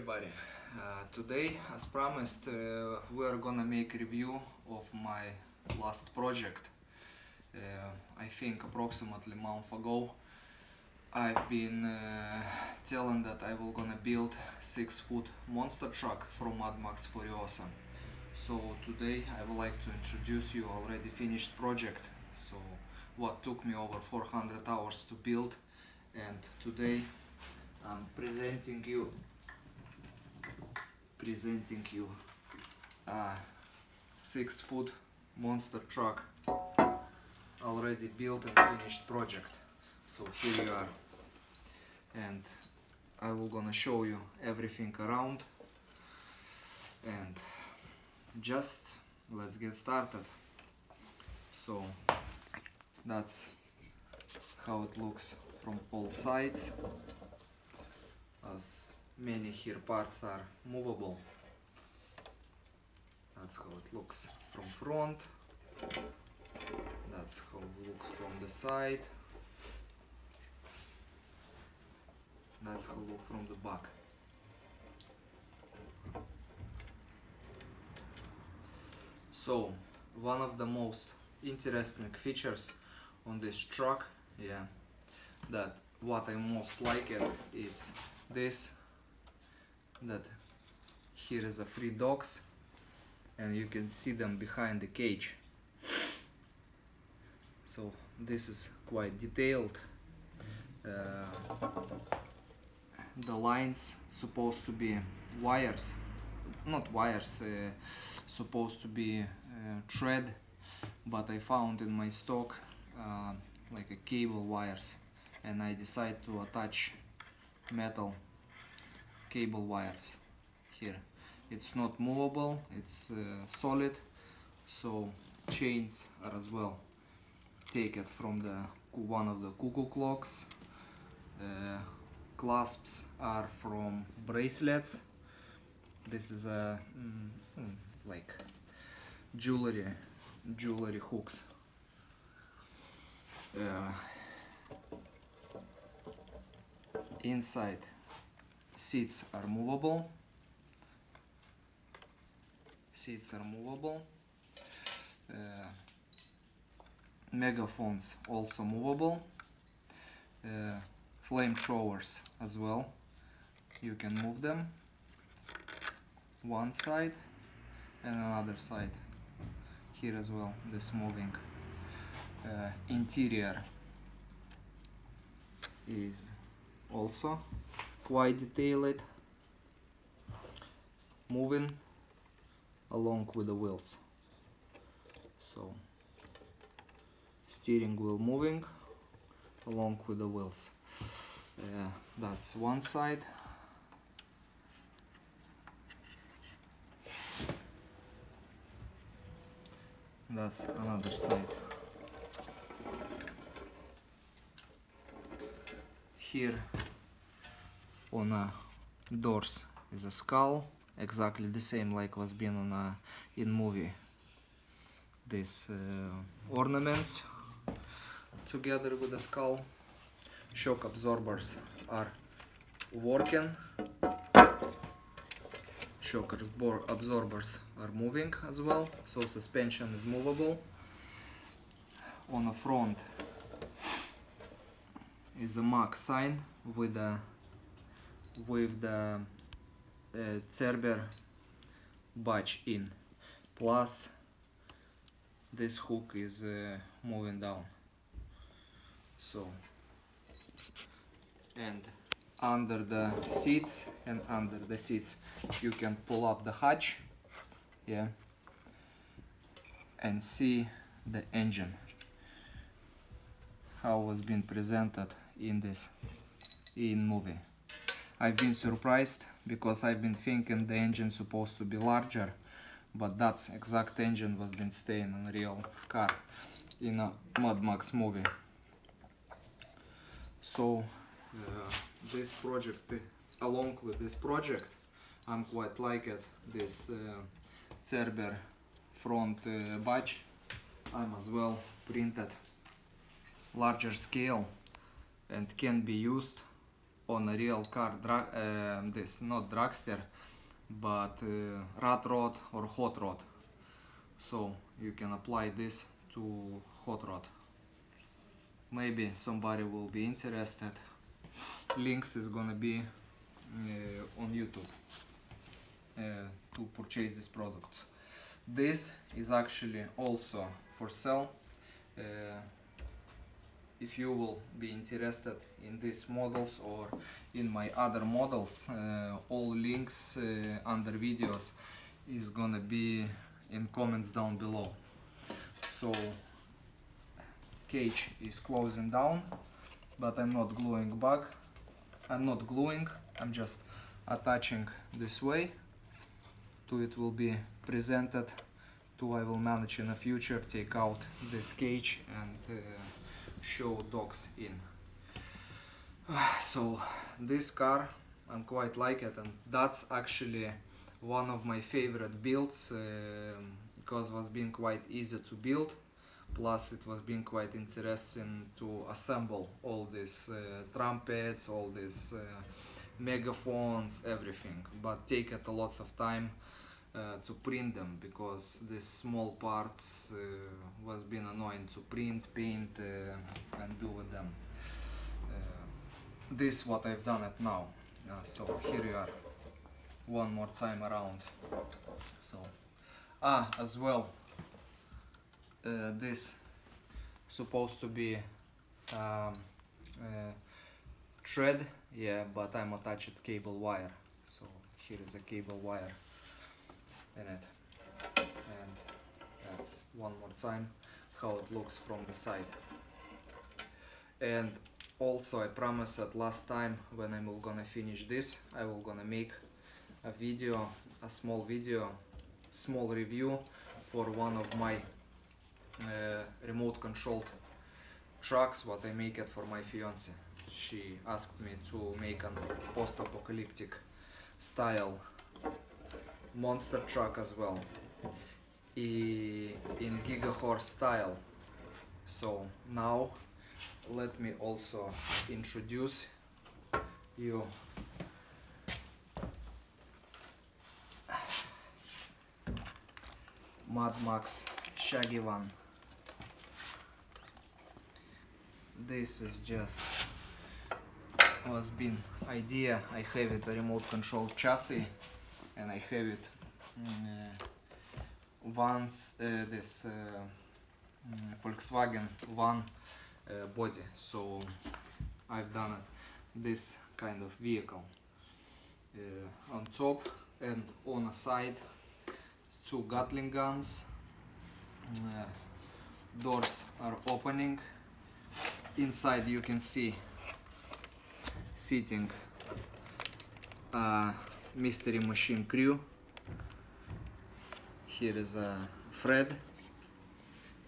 everybody. Today, as promised, we are gonna make a review of my last project. I think approximately a month ago I've been telling that I will gonna build 6-foot monster truck from Mad Max Furiosa. So today I would like to introduce you already finished project. So what took me over 400 hours to build, and today I'm presenting you a 6-foot monster truck, already built and finished project. So here you are, and I will gonna show you everything around, and just let's get started. So that's how it looks from all sides, as many here parts are movable. That's how it looks from front, that's how it looks from the side, that's how it looks from the back. So one of the most interesting features on this truck, that what I most like it's this, that here is a 3 dogs and you can see them behind the cage. So this is quite detailed. The lines supposed to be wires, not wires, supposed to be thread, but I found in my stock like a cable wires, and I decided to attach metal cable wires here. It's not movable, it's solid, so chains are as well taken from one of the cuckoo clocks. Clasps are from bracelets. This is a like jewelry hooks. Inside, seats are movable. Megaphones also movable. Flamethrowers as well. You can move them one side and another side. Here as well, this moving. Interior is also quite detailed, moving along with the wheels. So steering wheel moving along with the wheels. That's one side. That's another side. Here on doors is a skull, exactly the same like was been on in movie. These ornaments together with the skull. Shock absorbers are working. Shock absorbers are moving as well, so suspension is movable. On the front is a Mack sign with the Cerber badge in. Plus this hook is moving down. So, and under the seats you can pull up the hatch, and see the engine, how it was being presented in movie. I've been surprised because I've been thinking the engine supposed to be larger, but that's exact engine was been staying in a real car in a Mad Max movie. So this project, along with this project, I'm quite like it. This Cerber front badge, I'm as well printed larger scale and can be used on a real car, this not dragster, but rat rod or hot rod. So you can apply this to hot rod. Maybe somebody will be interested. Links is gonna be on YouTube to purchase this product. This is actually also for sale. If you will be interested in these models or in my other models, all links under videos is gonna be in comments down below. So cage is closing down, but I'm not gluing back. I'm just attaching this way to it will be presented to I will manage in the future take out this cage and show dogs in. So this car I'm quite like it, and that's actually one of my favorite builds because it was being quite easy to build, plus it was being quite interesting to assemble all these trumpets, all these megaphones, everything, but take it a lot of time to print them because these small parts was being annoying to print, paint and do with them. This is what I've done it now. So here you are, one more time around. So as well, this supposed to be thread, yeah, but I'm attached cable wire. So here is a cable wire in it, and that's one more time how it looks from the side. And also I promised that last time when I'm gonna finish this, I will gonna make a video, a small video, small review for one of my remote controlled trucks what I make it for my fiance. She asked me to make a post-apocalyptic style monster truck as well in gigahorse style. So now let me also introduce you Mad Max Shaggy one. This is just was been idea. I have it a remote control chassis, and I have it this Volkswagen van body. So I've done it this kind of vehicle. On top and on a side, two Gatling guns. Doors are opening. Inside you can see sitting mystery machine crew. Here is a Fred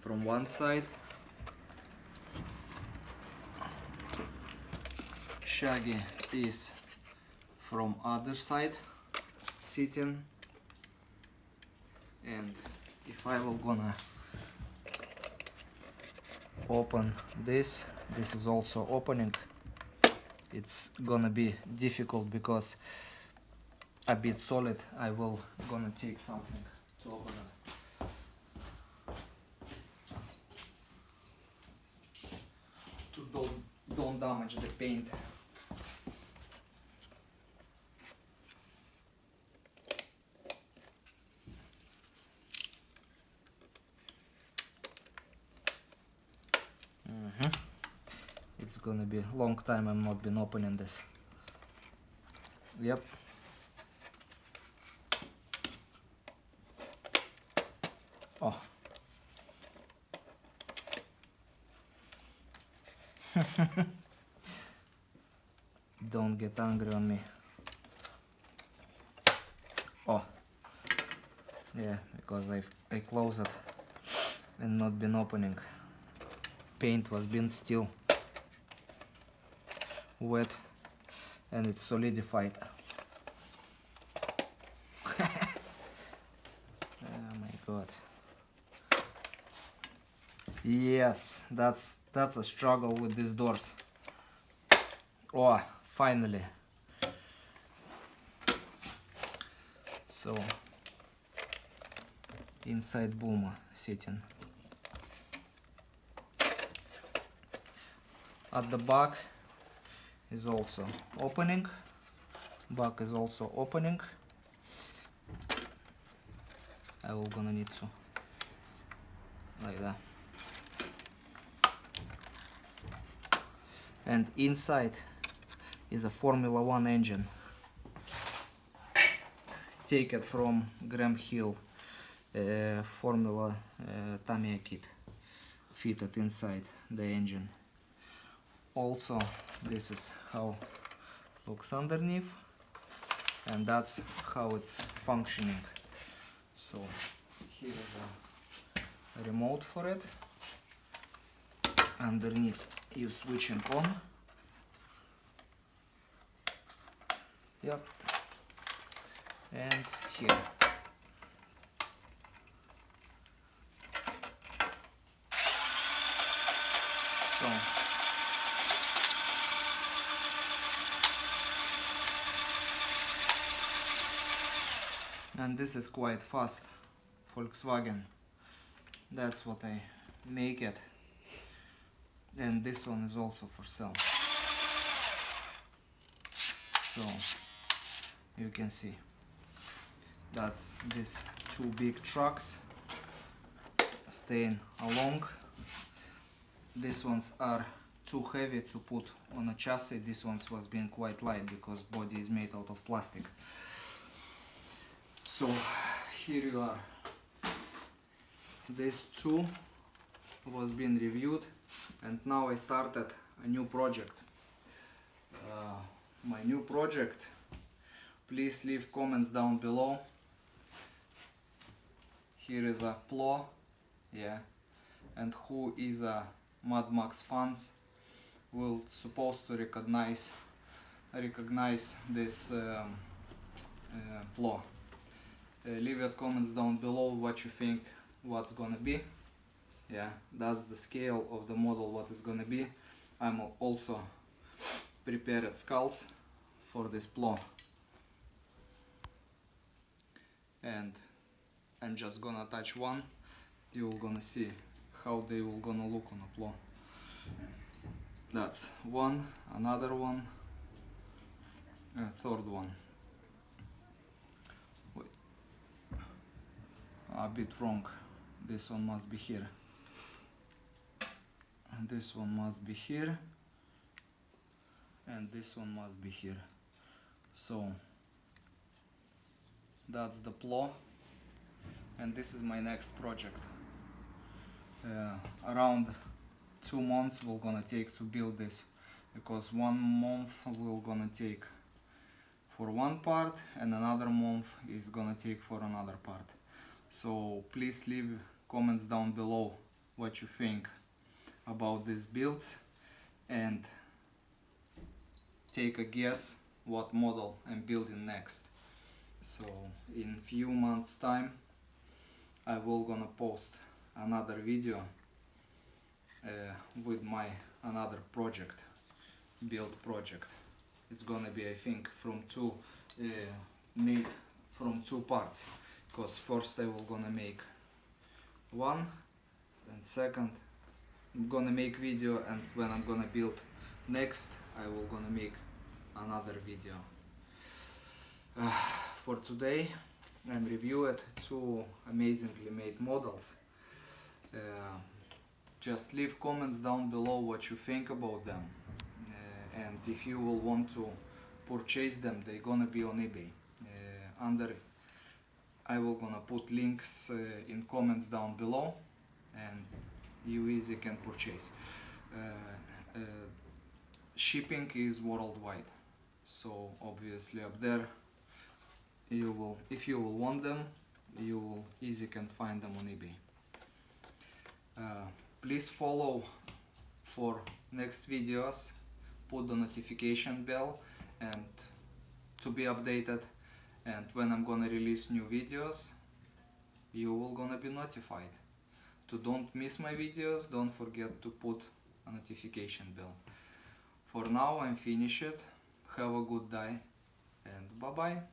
from one side, Shaggy is from other side sitting. And if I will gonna open this is also opening. It's gonna be difficult because a bit solid. I will gonna take something to open it. To don't damage the paint. It's gonna be a long time I'm not been opening this. Yep. Oh. Don't get angry on me. Oh. Yeah, because I closed it and not been opening. Paint was been still wet and it's solidified. Oh my god. Yes, that's a struggle with these doors. Oh, finally. So inside boomer sitting. At the back is also opening. Back is also opening. I will gonna need to like that. And inside is a Formula 1 engine. Take it from Graham Hill Formula Tamiya kit. Fitted inside the engine. Also, this is how it looks underneath, and that's how it's functioning. So here is a remote for it. Underneath you switching on. Yep. And here. So and this is quite fast Volkswagen. That's what I make it. And this one is also for sale. So you can see that's these two big trucks staying along. These ones are too heavy to put on a chassis. This ones was being quite light because body is made out of plastic. So here you are. These two was being reviewed, and now I started a new project. My new project, please leave comments down below. Here is a plow, yeah, and who is a Mad Max fans will supposed to recognize this plow. Leave your comments down below what you think what's gonna be. Yeah, that's the scale of the model what is gonna be. I'm also prepared skulls for this plow, and I'm just gonna touch one. You're gonna see how they will gonna look on a plow. That's one, another one, a third one. Wait, a bit wrong. This one must be here. And this one must be here. And this one must be here. So that's the plow, and this is my next project. Around 2 months we're gonna take to build this, because 1 month we're gonna take for one part and another month is gonna take for another part. So please leave comments down below what you think about these builds, and take a guess what model I'm building next. So in few months time I will gonna post another video with my another project, build project. It's gonna be, I think, from made from two parts, because first I will gonna make one, and second I'm gonna make video, and when I'm gonna build next I will gonna make another video. For today I'm reviewed two amazingly made models. Just leave comments down below what you think about them, and if you will want to purchase them, they're gonna be on eBay. I will gonna put links in comments down below, and you easy can purchase. Shipping is worldwide, so obviously up there you will, if you will want them, you will easy can find them on eBay. Please follow for next videos, put the notification bell and to be updated, and when I'm gonna release new videos you will gonna be notified. To don't miss my videos, don't forget to put a notification bell. For now I'm finished. have a good day and bye bye.